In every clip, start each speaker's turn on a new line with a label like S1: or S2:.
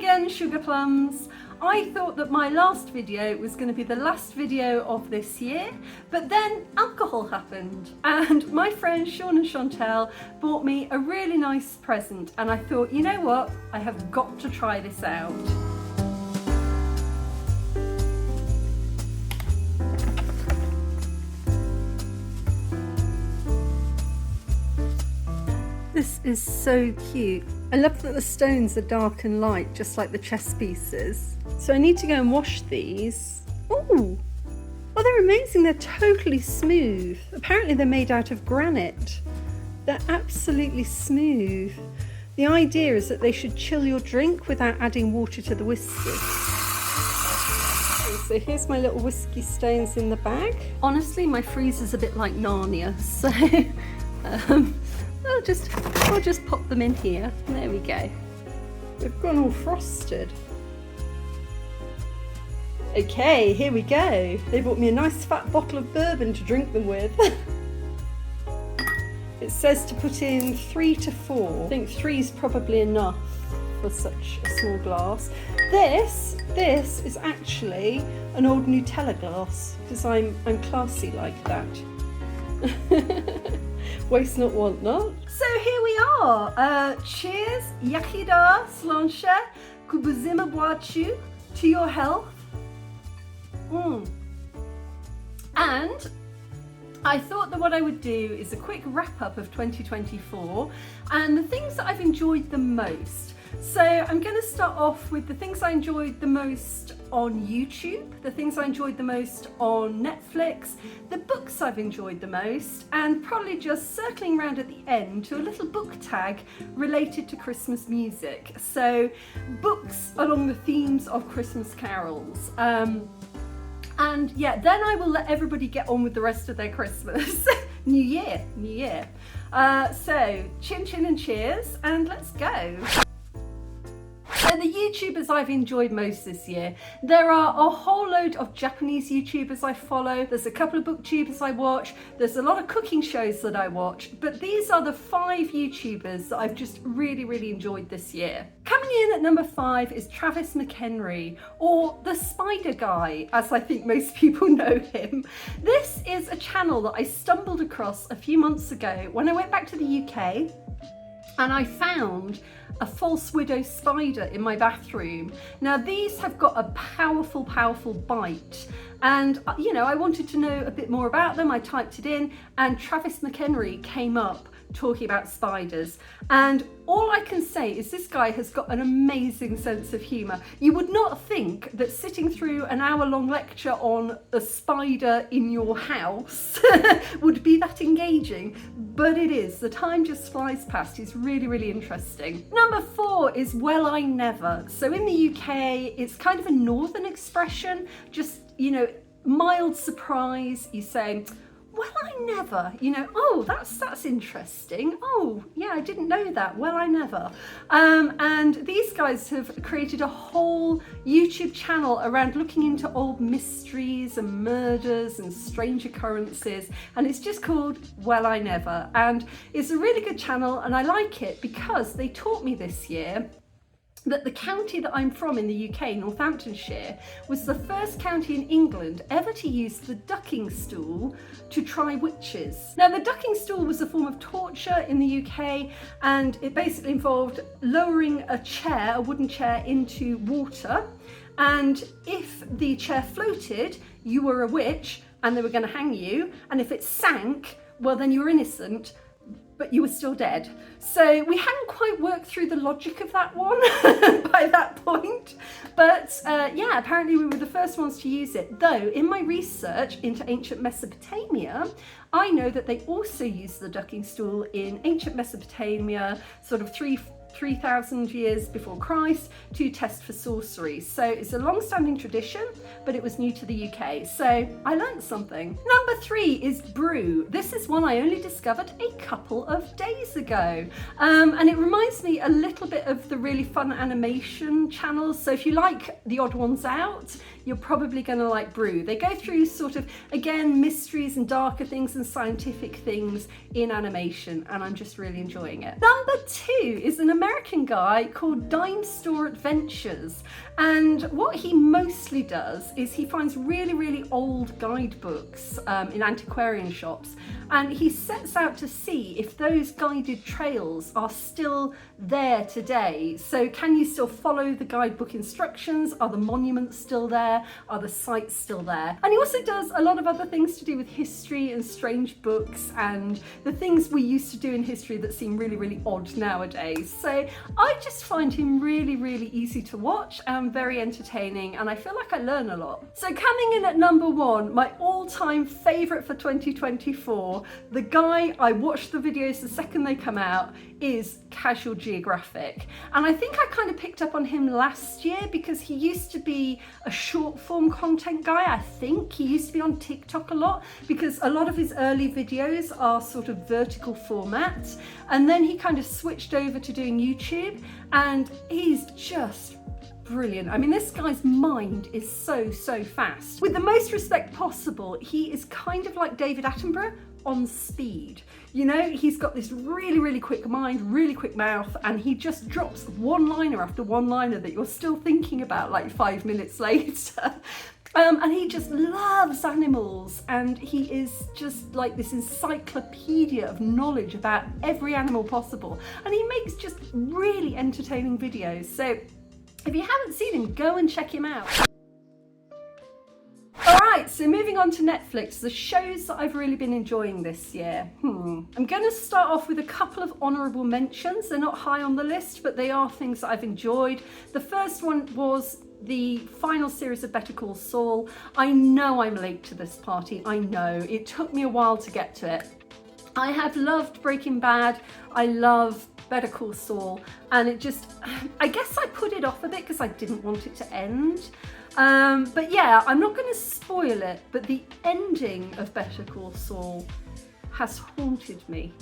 S1: again, sugar plums. I thought that my last video was going to be the last video of this year, but then alcohol happened and my friends Sean and Chantel bought me a really nice present, and I thought, you know what, I have got to try this out. This is so cute. I love that the stones are dark and light, just like the chess pieces. So I need to go and wash these. Ooh, oh, they're amazing. They're totally smooth. Apparently they're made out of granite. They're absolutely smooth. The idea is that they should chill your drink without adding water to the whiskey. So here's my little whiskey stones in the bag. Honestly, my freezer's a bit like Narnia, so I'll just pop them in here. There we go. They've gone all frosted. Okay, here we go. They bought me a nice fat bottle of bourbon to drink them with. It says to put in 3 to 4. I think 3 is probably enough for such a small glass. This is actually an old Nutella glass because I'm classy like that. Waste not, want not. So here we are. Cheers, Yakida Slanche, Kubuzima Boachu, to your health. And I thought that what I would do is a quick wrap up of 2024 and the things that I've enjoyed the most. So I'm going to start off with the things I enjoyed the most on YouTube, the things I enjoyed the most on Netflix, the books I've enjoyed the most, and probably just circling around at the end to a little book tag related to Christmas music. So books along the themes of Christmas carols. And yeah, then I will let everybody get on with the rest of their Christmas. New year. So chin chin and cheers, and let's go. So the YouTubers I've enjoyed most this year, there are a whole load of Japanese YouTubers I follow, there's a couple of booktubers I watch, there's a lot of cooking shows that I watch, but these are the 5 YouTubers that I've just really enjoyed this year. Coming in at number 5 is Travis McEnery, or the Spider Guy, as I think most people know him. This is a channel that I stumbled across a few months ago when I went back to the UK and I found a false widow spider in my bathroom. Now these have got a powerful bite, and you know, I wanted to know a bit more about them. I typed it in and Travis McEnery came up talking about spiders, and all I can say is this guy has got an amazing sense of humour. You would not think that sitting through an hour-long lecture on a spider in your house would be that engaging, but it is. The time just flies past. He's really interesting. Number 4 is Well I Never. So in the UK it's kind of a northern expression, just, you know, mild surprise. You say, well, I never, you know, oh, that's interesting. Oh, yeah, I didn't know that. Well, I never. And these guys have created a whole YouTube channel around looking into old mysteries and murders and strange occurrences. And it's just called Well, I Never. And it's a really good channel, and I like it because they taught me this year that the county that I'm from in the UK, Northamptonshire, was the first county in England ever to use the ducking stool to try witches. Now the ducking stool was a form of torture in the UK, and it basically involved lowering a wooden chair into water, and if the chair floated, you were a witch and they were going to hang you, and if it sank, well then you were innocent, but you were still dead. So we hadn't quite worked through the logic of that one by that point. But yeah, apparently we were the first ones to use it. Though in my research into ancient Mesopotamia, I know that they also used the ducking stool in ancient Mesopotamia, sort of 3,000 years before Christ, to test for sorcery. So it's a long-standing tradition, but it was new to the UK. So I learned something. Number 3 is Brew. This is one I only discovered a couple of days ago. And it reminds me a little bit of the really fun animation channels. So if you like The Odd Ones Out, you're probably going to like Brew. They go through sort of, again, mysteries and darker things and scientific things in animation, and I'm just really enjoying it. Number 2 is an American guy called Dime Store Adventures, and what he mostly does is he finds really, really old guidebooks in antiquarian shops, and he sets out to see if those guided trails are still there today. So can you still follow the guidebook instructions? Are the monuments still there? Are the sites still there? And he also does a lot of other things to do with history and strange books and the things we used to do in history that seem really, really odd nowadays. So I just find him really, really easy to watch and very entertaining, and I feel like I learn a lot. So coming in at number 1, my all-time favourite for 2024, the guy I watch the videos the second they come out, is Casual Geographic. And I think I kind of picked up on him last year because he used to be a short form content guy. I think he used to be on TikTok a lot because a lot of his early videos are sort of vertical format, and then he kind of switched over to doing YouTube, and he's just brilliant. I mean, this guy's mind is so fast. With the most respect possible, he is kind of like David Attenborough on speed. You know, he's got this really, really quick mind, really quick mouth, and he just drops one-liner after one-liner that you're still thinking about like 5 minutes later. And he just loves animals, and he is just like this encyclopedia of knowledge about every animal possible, and he makes just really entertaining videos. So if you haven't seen him, go and check him out. Alright, so moving on to Netflix, the shows that I've really been enjoying this year. I'm going to start off with a couple of honourable mentions. They're not high on the list, but they are things that I've enjoyed. The first one was the final series of Better Call Saul. I know I'm late to this party, I know. It took me a while to get to it. I have loved Breaking Bad, I love Better Call Saul, and it just, I guess I put it off a bit because I didn't want it to end. But yeah, I'm not going to spoil it, but the ending of Better Call Saul has haunted me.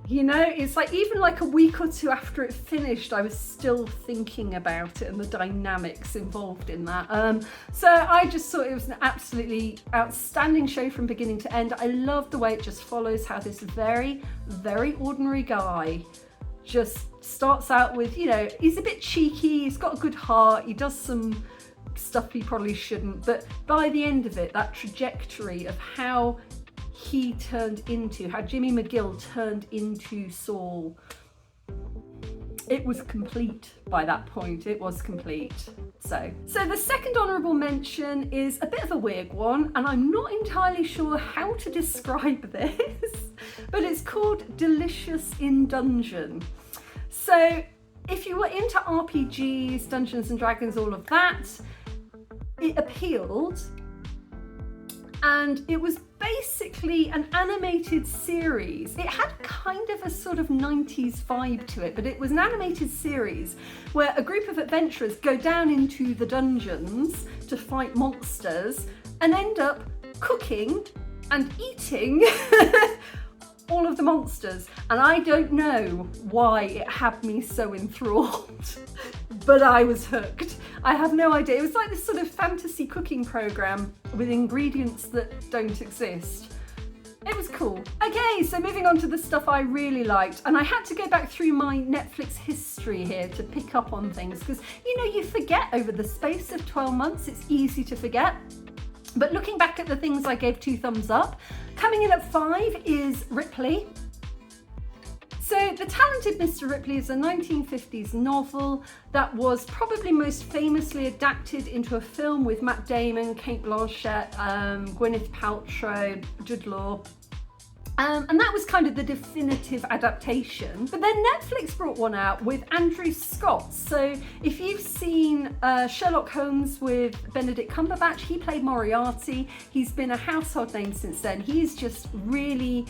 S1: You know, it's like even like a week or two after it finished, I was still thinking about it and the dynamics involved in that. So I just thought it was an absolutely outstanding show from beginning to end. I love the way it just follows how this very, very ordinary guy just starts out with, you know, he's a bit cheeky, he's got a good heart, he does some stuff he probably shouldn't, but by the end of it, that trajectory of how he turned into, how Jimmy McGill turned into Saul, it was complete by that point. It was complete. So the second honourable mention is a bit of a weird one, and I'm not entirely sure how to describe this, but it's called Delicious in Dungeon. So if you were into RPGs, Dungeons and Dragons, all of that, it appealed. And it was basically an animated series. It had kind of a sort of 90s vibe to it, but it was an animated series where a group of adventurers go down into the dungeons to fight monsters and end up cooking and eating all of the monsters. And I don't know why it had me so enthralled, but I was hooked. I have no idea. It was like this sort of fantasy cooking program with ingredients that don't exist. It was cool. Okay, so moving on to the stuff I really liked, and I had to go back through my Netflix history here to pick up on things because, you know, you forget over the space of 12 months, it's easy to forget. But looking back at the things I gave 2 thumbs up, coming in at 5 is Ripley. So The Talented Mr. Ripley is a 1950s novel that was probably most famously adapted into a film with Matt Damon, Cate Blanchett, Gwyneth Paltrow, Jude Law. And that was kind of the definitive adaptation. But then Netflix brought one out with Andrew Scott. So if you've seen Sherlock Holmes with Benedict Cumberbatch, he played Moriarty. He's been a household name since then. He's just really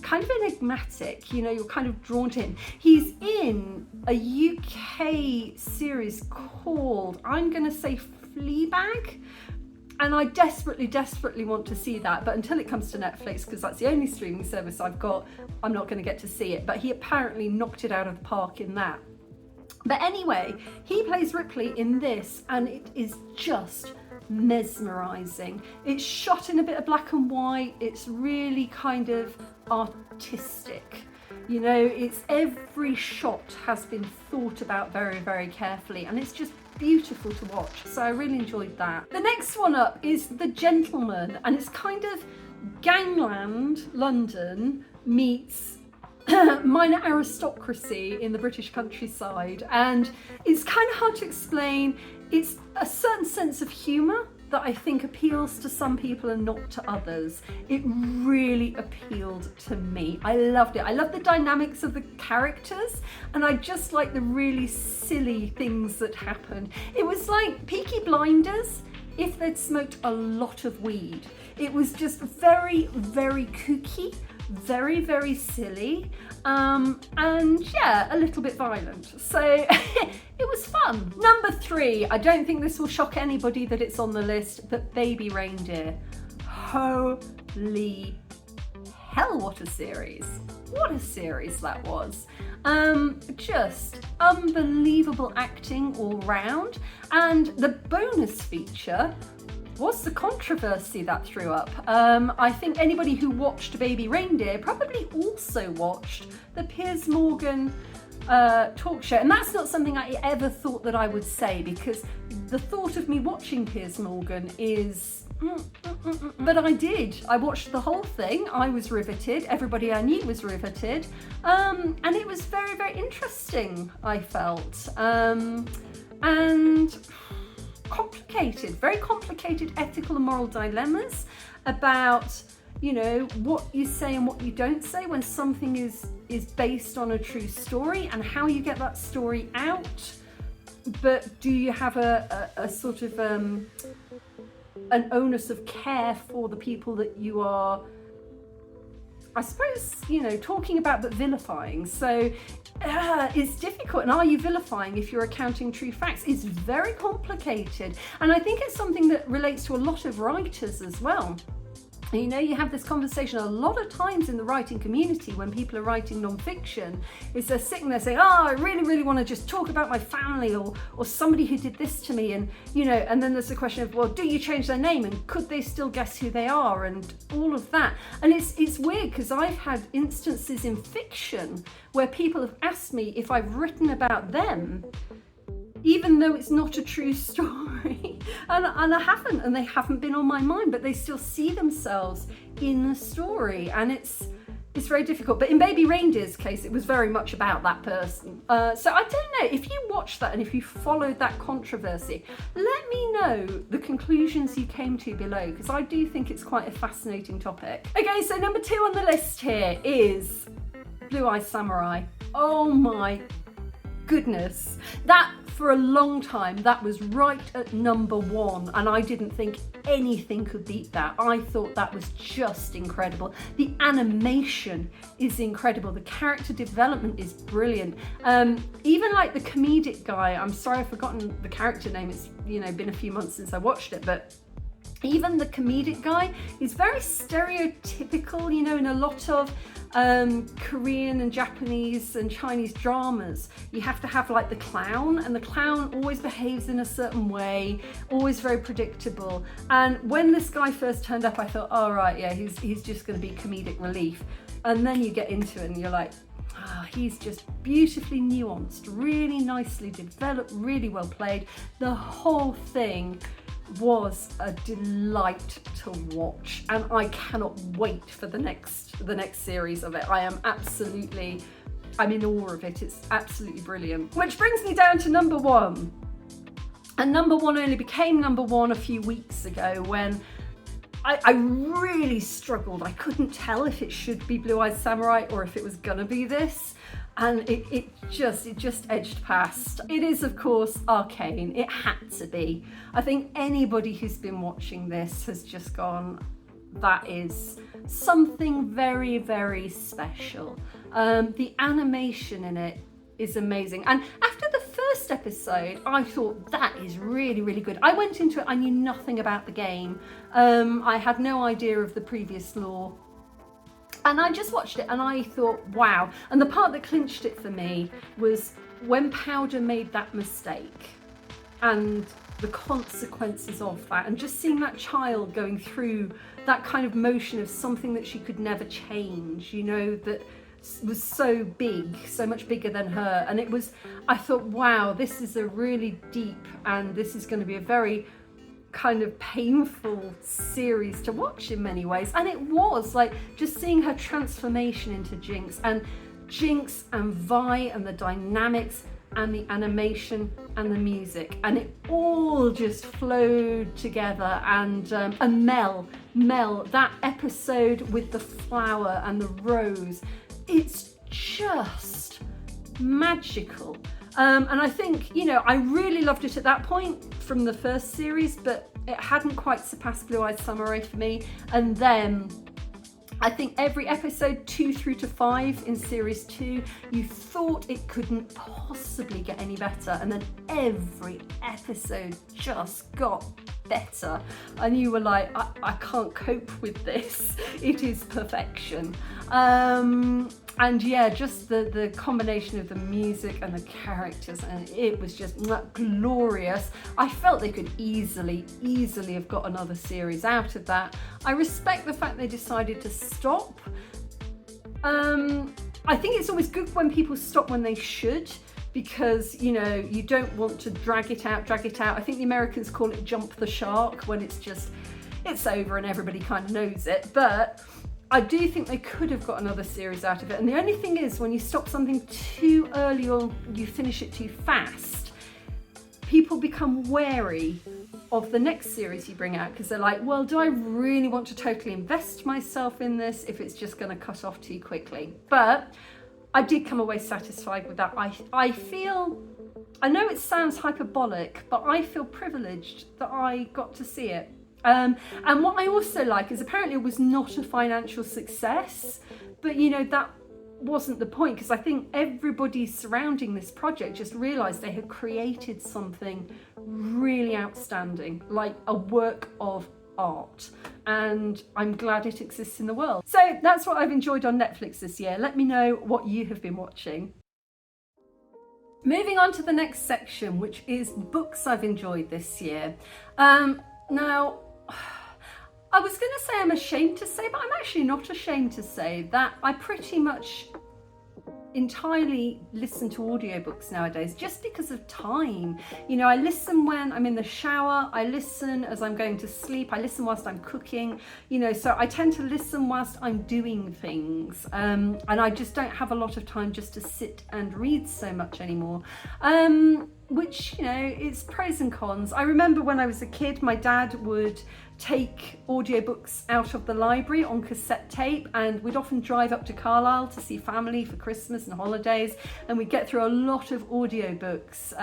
S1: kind of enigmatic, you know, you're kind of drawn to him. He's in a UK series called, I'm gonna say Fleabag, and I desperately want to see that, but until it comes to Netflix, because that's the only streaming service I've got, I'm not going to get to see it. But he apparently knocked it out of the park in that. But anyway, he plays Ripley in this, and it is just mesmerising. It's shot in a bit of black and white. It's really kind of artistic. You know, it's every shot has been thought about very, very carefully, and it's just beautiful to watch. So I really enjoyed that. The next one up is The Gentleman, and it's kind of gangland London meets minor aristocracy in the British countryside, and it's kind of hard to explain. It's a certain sense of humour that I think appeals to some people and not to others. It really appealed to me. I loved it. I love the dynamics of the characters, and I just like the really silly things that happened. It was like Peaky Blinders if they'd smoked a lot of weed. It was just very, very kooky, very, very silly, and yeah, a little bit violent. So it was fun. Number 3, I don't think this will shock anybody that it's on the list, but Baby Reindeer. Holy hell, what a series. What a series that was. Just unbelievable acting all round, and the bonus feature was the controversy that threw up. I think anybody who watched Baby Reindeer probably also watched the Piers Morgan talk show, and that's not something I ever thought that I would say, because the thought of me watching Piers Morgan is but I did. I watched the whole thing. I was riveted. Everybody I knew was riveted, and it was very, very interesting, I felt, and complicated, very complicated ethical and moral dilemmas about, you know, what you say and what you don't say when something is based on a true story, and how you get that story out. But do you have a sort of an onus of care for the people that you are, I suppose, you know, talking about but vilifying? So it's difficult. And are you vilifying if you're accounting true facts? It's very complicated, and I think it's something that relates to a lot of writers as well. You know, you have this conversation a lot of times in the writing community when people are writing non-fiction, is they're sitting there saying, oh, I really, really want to just talk about my family, or somebody who did this to me, and, you know, and then there's the question of, well, do you change their name, and could they still guess who they are, and all of that. And it's weird, because I've had instances in fiction where people have asked me if I've written about them, even though it's not a true story. and I haven't, and they haven't been on my mind, but they still see themselves in the story, and it's very difficult. But in Baby Reindeer's case, it was very much about that person. So I don't know, if you watched that and if you followed that controversy, let me know the conclusions you came to below, because I do think it's quite a fascinating topic. Okay, so number 2 on the list here is Blue Eye Samurai. Oh my goodness, that for a long time that was right at number 1, and I didn't think anything could beat that. I thought that was just incredible. The animation is incredible, the character development is brilliant, even like the comedic guy, I'm sorry I've forgotten the character name, it's, you know, been a few months since I watched it, but even the comedic guy is very stereotypical, you know, in a lot of Korean and Japanese and Chinese dramas. You have to have like the clown, and the clown always behaves in a certain way, always very predictable. And when this guy first turned up, I thought, oh right, yeah, he's just going to be comedic relief. And then you get into it and you're like, he's just beautifully nuanced, really nicely developed, really well played. The whole thing was a delight to watch, and I cannot wait for the next series of it. I'm in awe of it. It's absolutely brilliant. Which brings me down to number 1. And number 1 only became number 1 a few weeks ago, when I really struggled. I couldn't tell if it should be Blue Eye Samurai or if it was gonna be this. And it just edged past. It is, of course, Arcane. It had to be. I think anybody who's been watching this has just gone, that is something very, very special. The animation in it is amazing. And after the first episode, I thought, that is really, really good. I went into it, I knew nothing about the game. I had no idea of the previous lore. And I just watched it and I thought, wow. And the part that clinched it for me was when Powder made that mistake and the consequences of that, and just seeing that child going through that kind of motion of something that she could never change, you know, that was so big, so much bigger than her. And I thought, wow, this is a really deep, and this is going to be a very kind of painful series to watch in many ways. And it was like just seeing her transformation into Jinx and Vi and the dynamics and the animation and the music, and it all just flowed together. And Mel, that episode with the flower and the rose, it's just magical. And I think, you know, I really loved it at that point from the first series, but it hadn't quite surpassed Blue Eyed Samurai for me. And then I think every episode 2 through to 5 in series 2, you thought it couldn't possibly get any better, and then every episode just got better, and you were like, I can't cope with this. It is perfection. And yeah, just the combination of the music and the characters, and it was just glorious. I felt they could easily have got another series out of that. I respect the fact they decided to stop. I think it's always good when people stop when they should, because, you know, you don't want to drag it out. I think the Americans call it jump the shark, when it's over and everybody kind of knows it. But I do think they could have got another series out of it. And the only thing is, when you stop something too early or you finish it too fast, people become wary of the next series you bring out, because they're like, well, do I really want to totally invest myself in this if it's just going to cut off too quickly? But I did come away satisfied with that. I know it sounds hyperbolic, but I feel privileged that I got to see it. And what I also like is, apparently it was not a financial success, but you know, that wasn't the point, because I think everybody surrounding this project just realised they had created something really outstanding, like a work of art, and I'm glad it exists in the world. So that's what I've enjoyed on Netflix this year. Let me know what you have been watching. Moving on to the next section, which is books I've enjoyed this year. Now, I was going to say I'm ashamed to say, but I'm actually not ashamed to say that I pretty much entirely listen to audiobooks nowadays, just because of time. You know, I listen when I'm in the shower, I listen as I'm going to sleep, I listen whilst I'm cooking, you know, so I tend to listen whilst I'm doing things, and I just don't have a lot of time just to sit and read so much anymore. Which, you know, it's pros and cons. I remember when I was a kid, my dad would take audiobooks out of the library on cassette tape, and we'd often drive up to Carlisle to see family for Christmas and holidays, and we'd get through a lot of audiobooks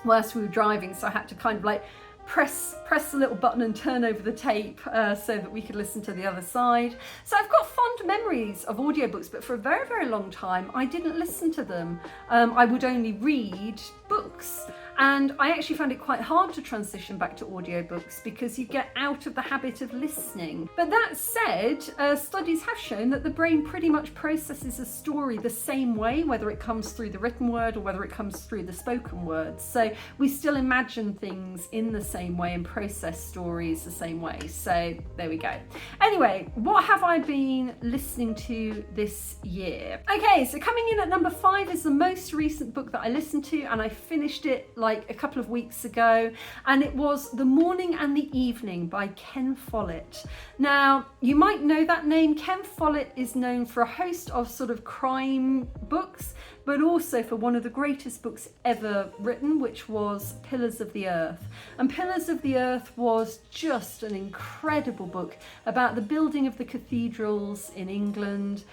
S1: whilst we were driving, so I had to kind of like press the little button and turn over the tape so that we could listen to the other side. So I've got fond memories of audiobooks, but for a very, very long time I didn't listen to them. I would only read books, and I actually found it quite hard to transition back to audiobooks because you get out of the habit of listening. But that said, studies have shown that the brain pretty much processes a story the same way, whether it comes through the written word or whether it comes through the spoken word. So we still imagine things in the same way and process stories the same way. So there we go. Anyway, what have I been listening to this year? Okay, so coming in at number 5 is the most recent book that I listened to, and I finished it like a couple of weeks ago, and it was The Morning and the Evening by Ken Follett. Now, you might know that name. Ken Follett is known for a host of sort of crime books, but also for one of the greatest books ever written, which was Pillars of the Earth. And Pillars of the Earth was just an incredible book about the building of the cathedrals in England.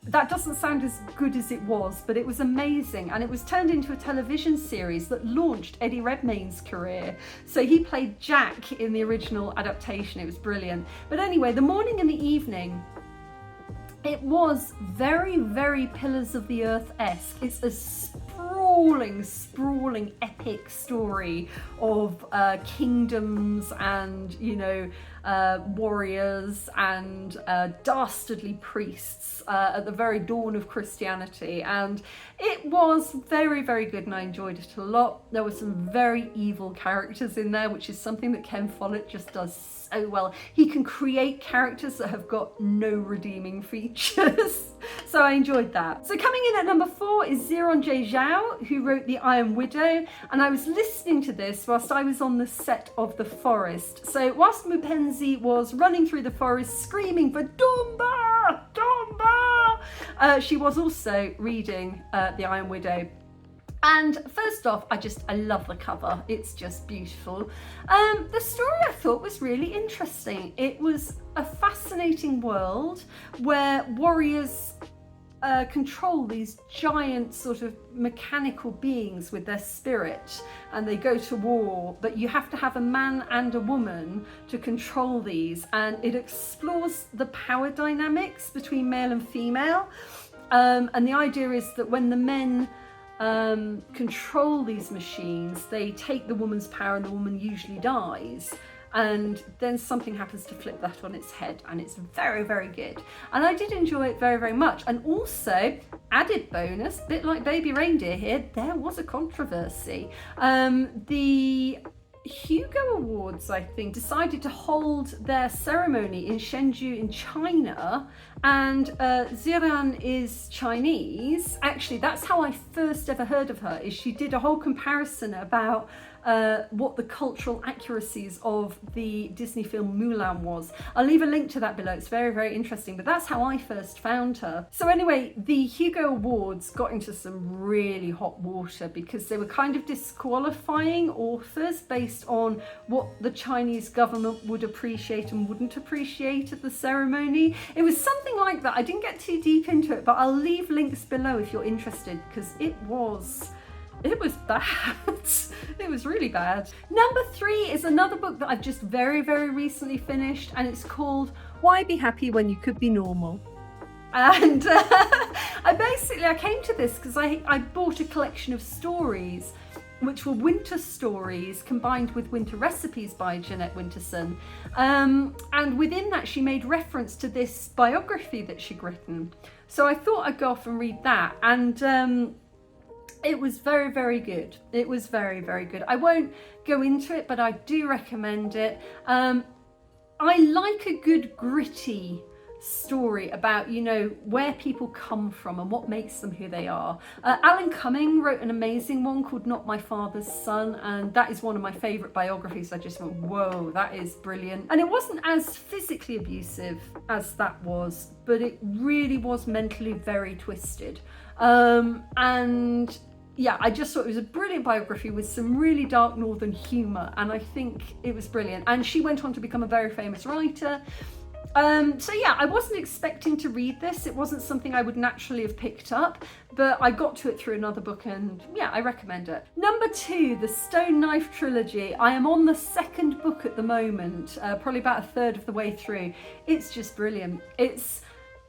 S1: That doesn't sound as good as it was, but it was amazing, and it was turned into a television series that launched Eddie Redmayne's career. So he played Jack in the original adaptation. It was brilliant. But anyway, The Morning and the Evening, it was very, very Pillars of the Earth-esque. It's a sprawling, epic story of kingdoms and, you know, warriors and dastardly priests at the very dawn of Christianity, and it was very, very good and I enjoyed it a lot. There were some very evil characters in there, which is something that Ken Follett just does so well. He can create characters that have got no redeeming features. So I enjoyed that. So coming in at number 4 is Ziron J. Zhao, who wrote The Iron Widow, and I was listening to this whilst I was on the set of The Forest. So whilst Mupenzi was running through the forest screaming for Dumba, Dumba, she was also reading The Iron Widow. And first off, I love the cover. It's just beautiful. The story I thought was really interesting. It was a fascinating world where warriors control these giant sort of mechanical beings with their spirit, and they go to war, but you have to have a man and a woman to control these, and it explores the power dynamics between male and female. And the idea is that when the men control these machines, they take the woman's power and the woman usually dies, and then something happens to flip that on its head, and it's very, very good. And I did enjoy it very, very much. And also, added bonus, bit like Baby Reindeer here, there was a controversy. The Hugo Awards, I think, decided to hold their ceremony in Shenzhou in China, and Ziran is Chinese. Actually, that's how I first ever heard of her, is she did a whole comparison about what the cultural accuracies of the Disney film Mulan was. I'll leave a link to that below, it's very, very interesting, but that's how I first found her. So anyway, the Hugo Awards got into some really hot water because they were kind of disqualifying authors based on what the Chinese government would appreciate and wouldn't appreciate at the ceremony. It was something like that. I didn't get too deep into it, but I'll leave links below if you're interested, because it was bad. It was really bad. Number 3 is another book that I've just very, very recently finished, and it's called Why Be Happy When You Could Be Normal. And I came to this because I bought a collection of stories which were winter stories combined with winter recipes by Jeanette Winterson. And within that, she made reference to this biography that she'd written. So I thought I'd go off and read that. And it was very, very good. It was very, very good. I won't go into it, but I do recommend it. I like a good gritty story about, you know, where people come from and what makes them who they are. Alan Cumming wrote an amazing one called Not My Father's Son, and that is one of my favourite biographies. I just went, whoa, that is brilliant. And it wasn't as physically abusive as that was, but it really was mentally very twisted. And yeah, I just thought it was a brilliant biography with some really dark northern humour, and I think it was brilliant. And she went on to become a very famous writer. So yeah, I wasn't expecting to read this. It wasn't something I would naturally have picked up, but I got to it through another book, and yeah, I recommend it. Number 2, the Stone Knife trilogy. I am on the 2nd book at the moment, probably about a third of the way through. It's just brilliant. It's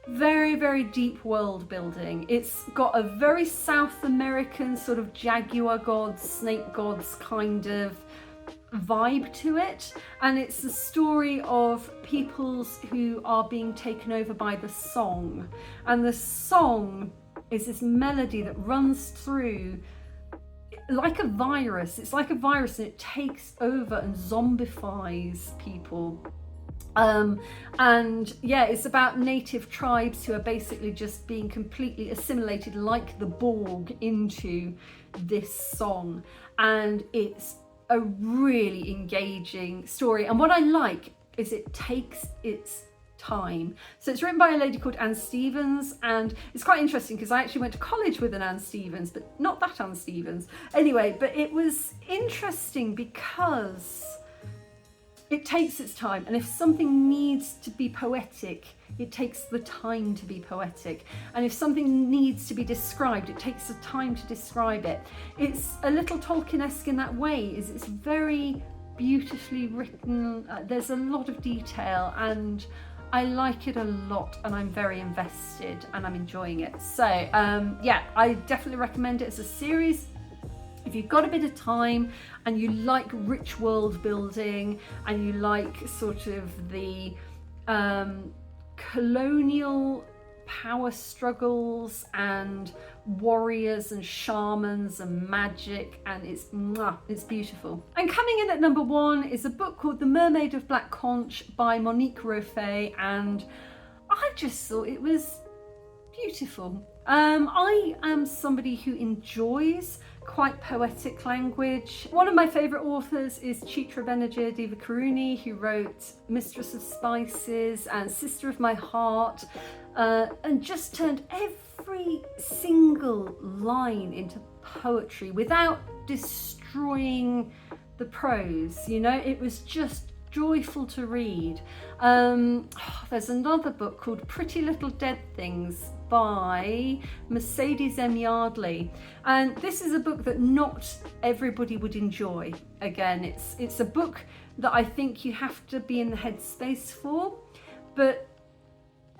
S1: very, very deep world building. It's got a very South American sort of jaguar gods, snake gods kind of vibe to it, and it's the story of peoples who are being taken over by the song, and the song is this melody that runs through like a virus. It's like a virus, and it takes over and zombifies people. And yeah, it's about native tribes who are basically just being completely assimilated like the Borg into this song, and it's a really engaging story. And what I like is it takes its time. So it's written by a lady called Anne Stevens, and it's quite interesting because I actually went to college with an Anne Stevens, but not that Anne Stevens. Anyway, but it was interesting because it takes its time, and if something needs to be poetic, it takes the time to be poetic, and if something needs to be described, it takes the time to describe it. It's a little Tolkien-esque in that way, is it's very beautifully written. There's a lot of detail, and I like it a lot, and I'm very invested, and I'm enjoying it. So yeah, I definitely recommend it as a series. If you've got a bit of time and you like rich world building and you like sort of the colonial power struggles and warriors and shamans and magic, and it's beautiful. And coming in at number 1 is a book called The Mermaid of Black Conch by Monique Roffet, and I just thought it was beautiful. I am somebody who enjoys quite poetic language. One of my favourite authors is Chitra Banerjee Divakaruni, who wrote Mistress of Spices and Sister of My Heart, and just turned every single line into poetry without destroying the prose. You know, it was just joyful to read. There's another book called Pretty Little Dead Things by Mercedes M. Yardley, and this is a book that not everybody would enjoy. Again, it's a book that I think you have to be in the headspace for, but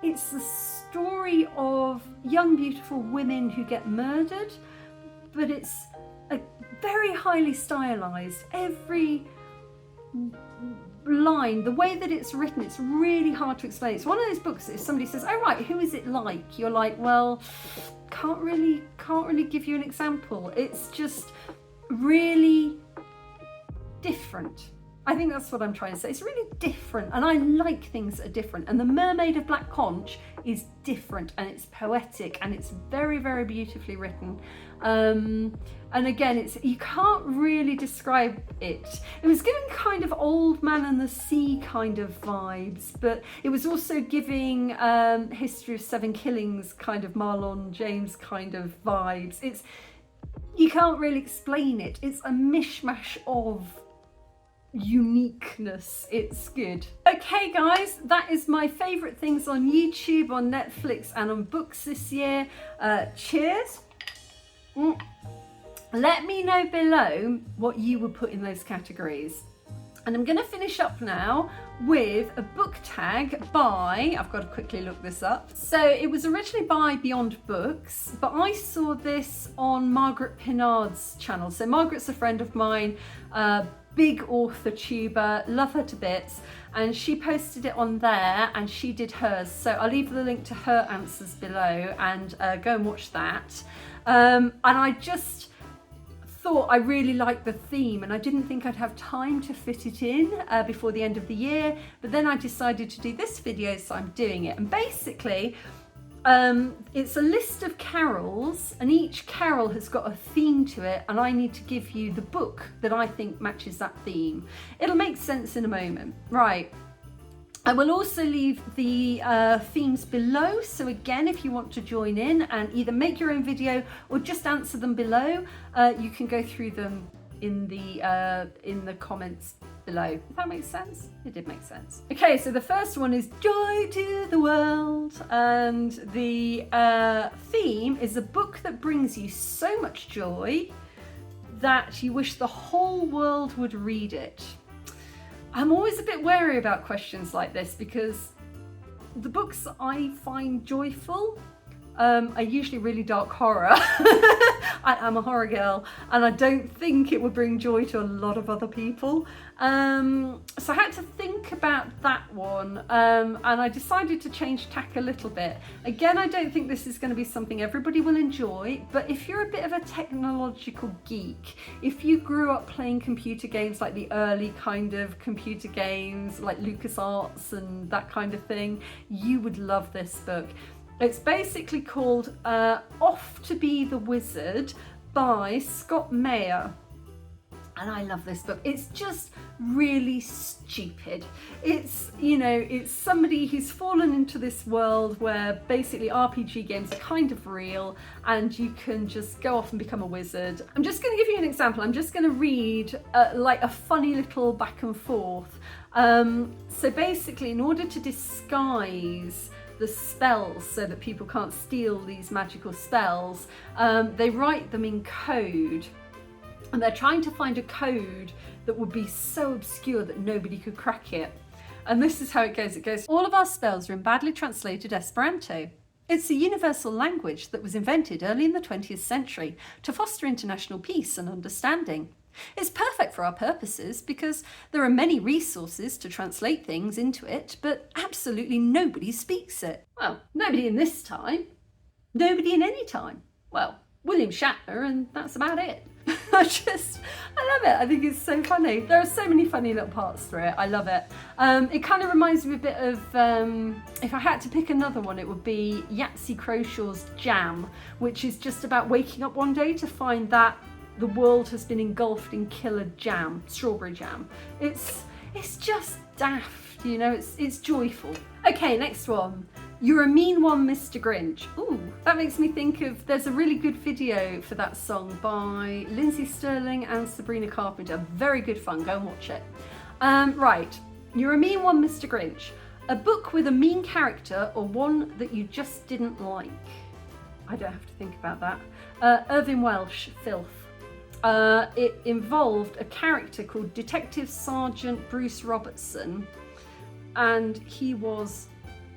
S1: it's the story of young beautiful women who get murdered, but it's a very highly stylized. Every line, the way that it's written, it's really hard to explain. It's one of those books that if somebody says, oh right, who is it like? You're like, well, can't really give you an example. It's just really different. I think that's what I'm trying to say. It's really different, and I like things that are different. And The Mermaid of Black Conch is different, and it's poetic, and it's very, very beautifully written. And again, you can't really describe it. It was giving kind of Old Man and the Sea kind of vibes, but it was also giving History of Seven Killings kind of Marlon James kind of vibes. You can't really explain it. It's a mishmash of uniqueness. It's good. Okay guys, that is my favourite things on YouTube, on Netflix and on books this year. Cheers. Let me know below what you would put in those categories. And I'm going to finish up now with a book tag by, I've got to quickly look this up. So it was originally by Beyond Books, but I saw this on Margaret Pinard's channel. So Margaret's a friend of mine, big author tuber, love her to bits, and she posted it on there and she did hers. So I'll leave the link to her answers below, and go and watch that. And I just thought I really liked the theme, and I didn't think I'd have time to fit it in before the end of the year, but then I decided to do this video, so I'm doing it. And basically it's a list of carols, and each carol has got a theme to it, and I need to give you the book that I think matches that theme. It'll make sense in a moment. Right. I will also leave the themes below, so again, if you want to join in and either make your own video or just answer them below, you can go through them in the comments below. If that makes sense? It did make sense. Okay, so the first one is Joy to the World, and the theme is a book that brings you so much joy that you wish the whole world would read it. I'm always a bit wary about questions like this because the books I find joyful are usually really dark horror. I am a horror girl, and I don't think it would bring joy to a lot of other people. So I had to think about that one, and I decided to change tack a little bit. Again, I don't think this is going to be something everybody will enjoy, but if you're a bit of a technological geek, if you grew up playing computer games, like the early kind of computer games like LucasArts and that kind of thing, you would love this book. It's basically called Off to Be the Wizard by Scott Meyer. And I love this book. It's just really stupid. It's, you know, it's somebody who's fallen into this world where basically RPG games are kind of real and you can just go off and become a wizard. I'm just going to give you an example. I'm just going to read like a funny little back and forth. So basically, in order to disguise the spells so that people can't steal these magical spells, they write them in code, and they're trying to find a code that would be so obscure that nobody could crack it. And this is how it goes. It goes, all of our spells are in badly translated Esperanto. It's a universal language that was invented early in the 20th century to foster international peace and understanding. It's perfect for our purposes because there are many resources to translate things into it, but absolutely nobody speaks it. Well, nobody in this time. Nobody in any time. Well, William Shatner, and that's about it. I love it. I think it's so funny. There are so many funny little parts through it. I love it. It kind of reminds me a bit of, if I had to pick another one, it would be Yahtzee Crowshaw's Jam, which is just about waking up one day to find that the world has been engulfed in killer jam, strawberry jam. It's just daft, you know, it's joyful. Okay, next one. You're a Mean One, Mr. Grinch. Ooh, that makes me think of, there's a really good video for that song by Lindsay Sterling and Sabrina Carpenter. Very good fun, go and watch it. Right, You're a Mean One, Mr. Grinch. A book with a mean character or one that you just didn't like. I don't have to think about that. Irvine Welsh, Filth. It involved a character called Detective Sergeant Bruce Robertson, and he was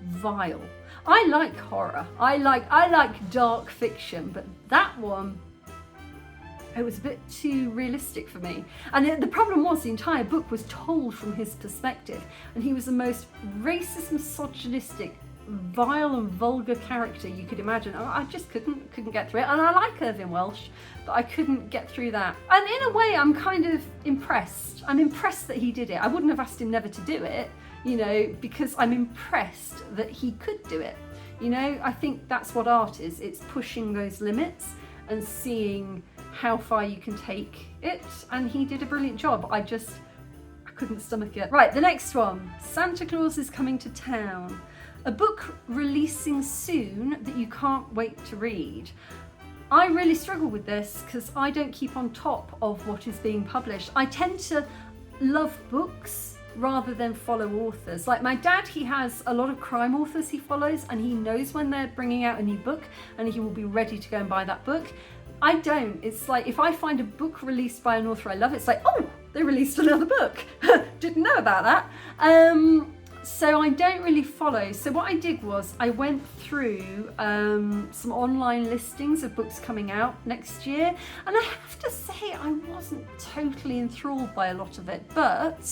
S1: vile. I like horror. I like dark fiction, but that one, it was a bit too realistic for me. And the problem was the entire book was told from his perspective, and he was the most racist, misogynistic, vile and vulgar character you could imagine. I just couldn't get through it. And I like Irvine Welsh, but I couldn't get through that. And in a way, I'm kind of impressed. I'm impressed that he did it. I wouldn't have asked him never to do it, you know, because I'm impressed that he could do it. You know, I think that's what art is. It's pushing those limits and seeing how far you can take it. And he did a brilliant job. I couldn't stomach it. Right, the next one. Santa Claus is Coming to Town. A book releasing soon that you can't wait to read. I really struggle with this because I don't keep on top of what is being published. I tend to love books rather than follow authors. Like my dad, he has a lot of crime authors he follows, and he knows when they're bringing out a new book and he will be ready to go and buy that book. I don't. It's like if I find a book released by an author I love, it's like, oh, they released another book. Didn't know about that. So I don't really follow. So what I did was I went through some online listings of books coming out next year, and I have to say I wasn't totally enthralled by a lot of it, but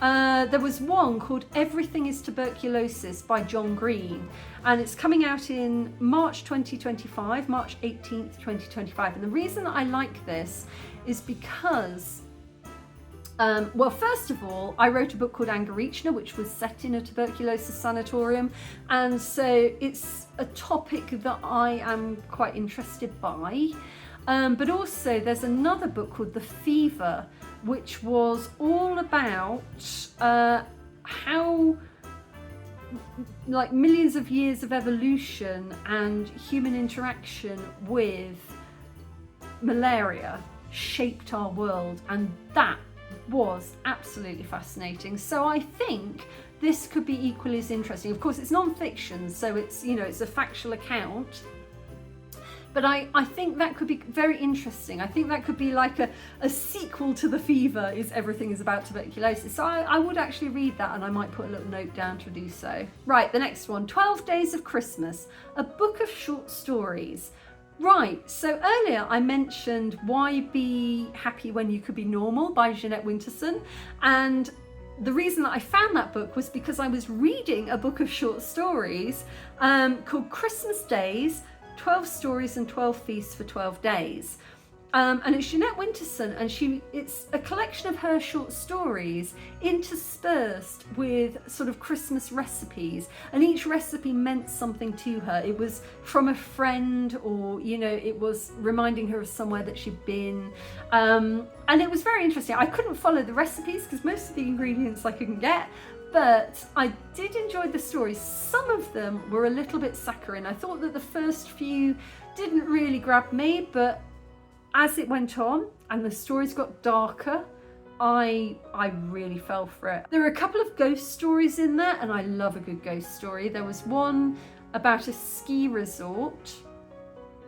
S1: there was one called Everything is Tuberculosis by John Green, and it's coming out in March 2025, March 18th, 2025. And the reason that I like this is because well, first of all, I wrote a book called Angarichna, which was set in a tuberculosis sanatorium, and so it's a topic that I am quite interested by. But also there's another book called The Fever, which was all about how like millions of years of evolution and human interaction with malaria shaped our world, and that was absolutely fascinating. So I think this could be equally as interesting. Of course, it's non-fiction, so it's, you know, it's a factual account, but I think that could be very interesting. I think that could be like a sequel to The Fever is Everything is About Tuberculosis. So I would actually read that, and I might put a little note down to do so. Right, the next one, 12 Days of Christmas, a book of short stories. Right, so earlier I mentioned Why Be Happy When You Could Be Normal by Jeanette Winterson, and the reason that I found that book was because I was reading a book of short stories called Christmas Days, 12 Stories and 12 Feasts for 12 Days. And it's Jeanette Winterson, and it's a collection of her short stories interspersed with sort of Christmas recipes, and each recipe meant something to her. It was from a friend, or, you know, it was reminding her of somewhere that she'd been. And it was very interesting. I couldn't follow the recipes because most of the ingredients I couldn't get, but I did enjoy the stories. Some of them were a little bit saccharine. I thought that the first few didn't really grab me, but as it went on and the stories got darker, I really fell for it. There were a couple of ghost stories in there, and I love a good ghost story. There was one about a ski resort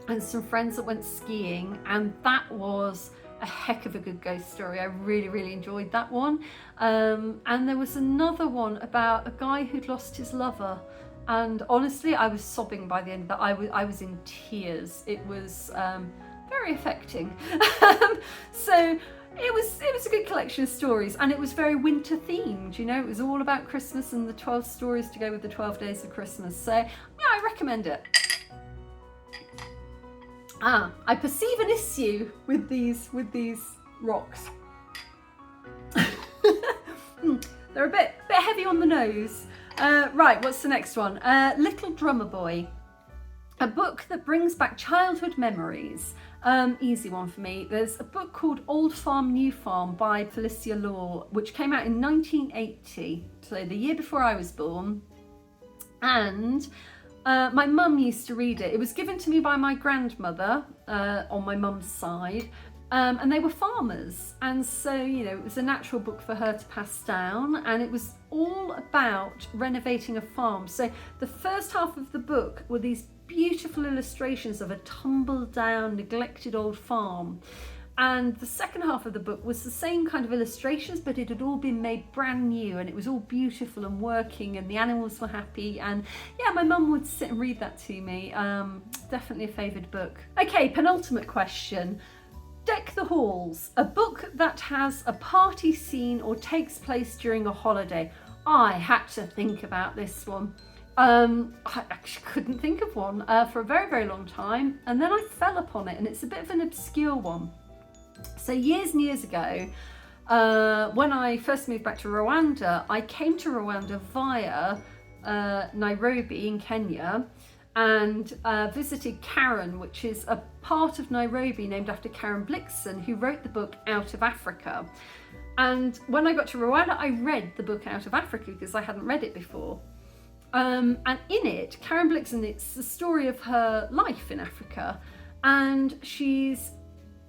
S1: and some friends that went skiing, and that was a heck of a good ghost story. I really enjoyed that one. And there was another one about a guy who'd lost his lover, And honestly, I was sobbing by the end of that. I was in tears. It was very affecting. So it was a good collection of stories, and it was very winter themed. You know, it was all about Christmas and the 12 stories to go with the 12 days of Christmas. So yeah, I recommend it. I perceive an issue with these rocks. They're a bit heavy on the nose. Right, what's the next one? Little Drummer Boy. A book that brings back childhood memories. Easy one for me. There's a book called Old Farm, New Farm by Felicia Law, which came out in 1980, so the year before I was born. And my mum used to read it. It was given to me by my grandmother on my mum's side. And they were farmers, and so, you know, it was a natural book for her to pass down, and it was all about renovating a farm. So the first half of the book were these beautiful illustrations of a tumbled down, neglected old farm, and the second half of the book was the same kind of illustrations, but it had all been made brand new, and it was all beautiful and working, and the animals were happy. And yeah, my mum would sit and read that to me. Definitely a favoured book. Okay, penultimate question. Deck the Halls, a book that has a party scene or takes place during a holiday. I had to think about this one. I actually couldn't think of one for a very, very long time, and then I fell upon it, and it's a bit of an obscure one. So years and years ago, when I first moved back to Rwanda, I came to Rwanda via Nairobi in Kenya, and visited Karen, which is a part of Nairobi named after Karen Blixen, who wrote the book Out of Africa. And when I got to Rwanda, I read the book Out of Africa because I hadn't read it before. And in it, Karen Blixen, it's the story of her life in Africa, and she's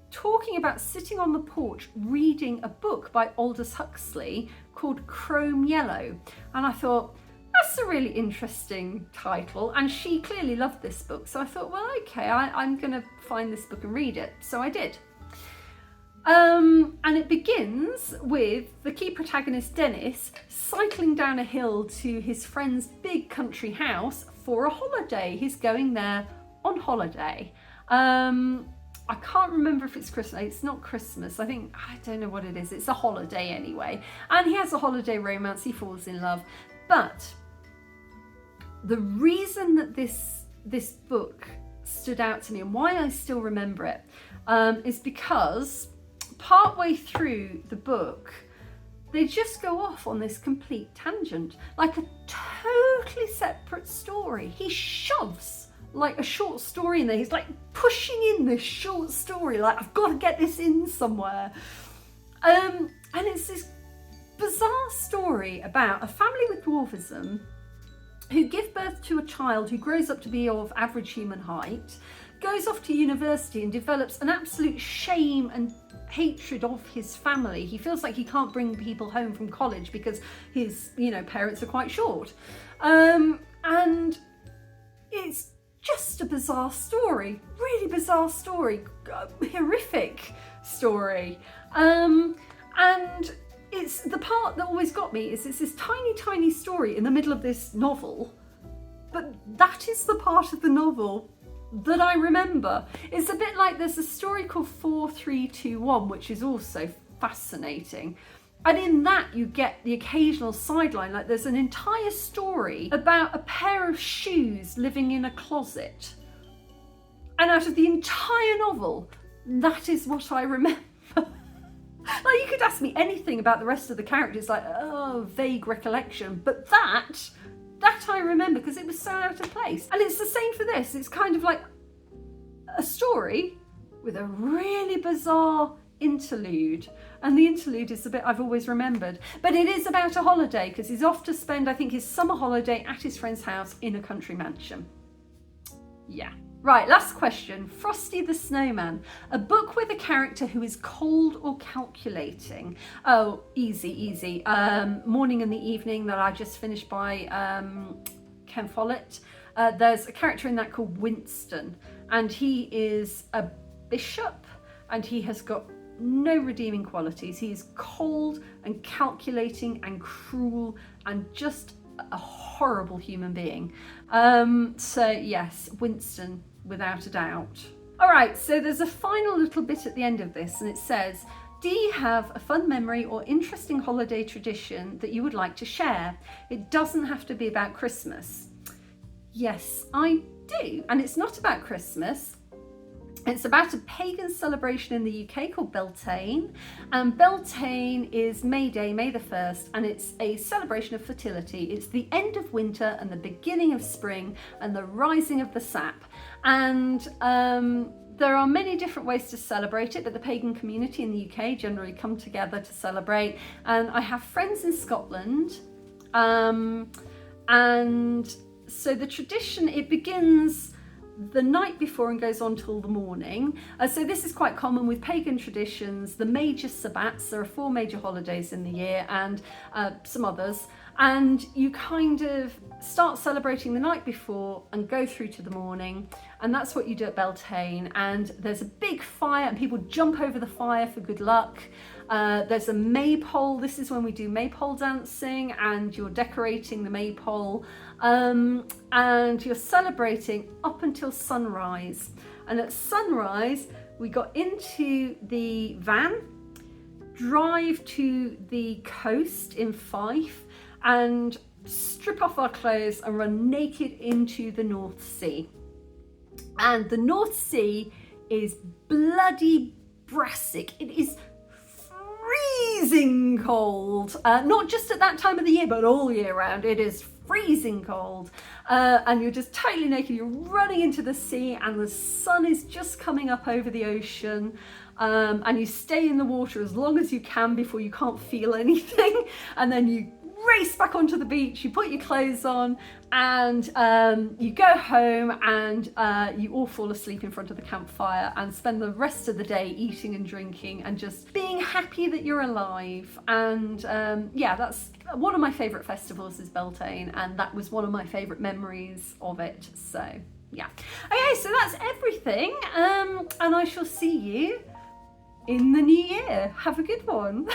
S1: talking about sitting on the porch reading a book by Aldous Huxley called Chrome Yellow. And I thought, that's a really interesting title, and she clearly loved this book, so I thought, well, okay, I'm gonna find this book and read it. So I did. And it begins with the key protagonist Dennis cycling down a hill to his friend's big country house for a holiday. He's going there on holiday. I can't remember if it's Christmas. It's not Christmas. I don't know what it is. It's a holiday anyway. And he has a holiday romance. He falls in love. But the reason that this book stood out to me and why I still remember it is because partway through the book, they just go off on this complete tangent, like a totally separate story. He shoves like a short story in there. He's like pushing in this short story, like, I've got to get this in somewhere. And it's this bizarre story about a family with dwarfism who give birth to a child who grows up to be of average human height, goes off to university and develops an absolute shame and hatred of his family. He feels like he can't bring people home from college because his, parents are quite short. And it's just a bizarre story, really bizarre story, horrific story. And it's the part that always got me is it's this tiny, tiny story in the middle of this novel, but that is the part of the novel that I remember. It's a bit like there's a story called 4321, which is also fascinating. And in that you get the occasional sideline, like there's an entire story about a pair of shoes living in a closet. And out of the entire novel, that is what I remember. Like, you could ask me anything about the rest of the characters, like, vague recollection, but that I remember because it was so out of place. And it's the same for this. It's kind of like a story with a really bizarre interlude, and the interlude is the bit I've always remembered. But it is about a holiday because he's off to spend, I think, his summer holiday at his friend's house in a country mansion. Yeah. Right, last question. Frosty the Snowman, a book with a character who is cold or calculating. Oh, easy. Morning and the Evening that I just finished by Ken Follett. There's a character in that called Winston, and he is a bishop, and he has got no redeeming qualities. He is cold and calculating and cruel and just a horrible human being. So yes, Winston, without a doubt. All right, so there's a final little bit at the end of this, and it says, do you have a fun memory or interesting holiday tradition that you would like to share? It doesn't have to be about Christmas. Yes, I do. And it's not about Christmas. It's about a pagan celebration in the UK called Beltane. And Beltane is May Day, May the 1st, and it's a celebration of fertility. It's the end of winter and the beginning of spring and the rising of the sap. And there are many different ways to celebrate it, but the pagan community in the UK generally come together to celebrate. And I have friends in Scotland, and so the tradition, it begins the night before and goes on till the morning. So this is quite common with pagan traditions. The major sabbats, there are 4 major holidays in the year, and some others. And you kind of start celebrating the night before and go through to the morning. And that's what you do at Beltane. And there's a big fire and people jump over the fire for good luck. There's a maypole. This is when we do maypole dancing, and you're decorating the maypole. And you're celebrating up until sunrise. And at sunrise, we got into the van, drive to the coast in Fife, and strip off our clothes and run naked into the North Sea. And the North Sea is bloody brassic. It is freezing cold, not just at that time of the year, but all year round. It is freezing cold, and you're just totally naked. You're running into the sea, and the sun is just coming up over the ocean, and you stay in the water as long as you can before you can't feel anything, and then you race back onto the beach, you put your clothes on, and you go home, and you all fall asleep in front of the campfire and spend the rest of the day eating and drinking and just being happy that you're alive. And yeah, that's one of my favourite festivals, is Beltane, and that was one of my favourite memories of it. So yeah, okay, so that's everything, and I shall see you in the new year. Have a good one.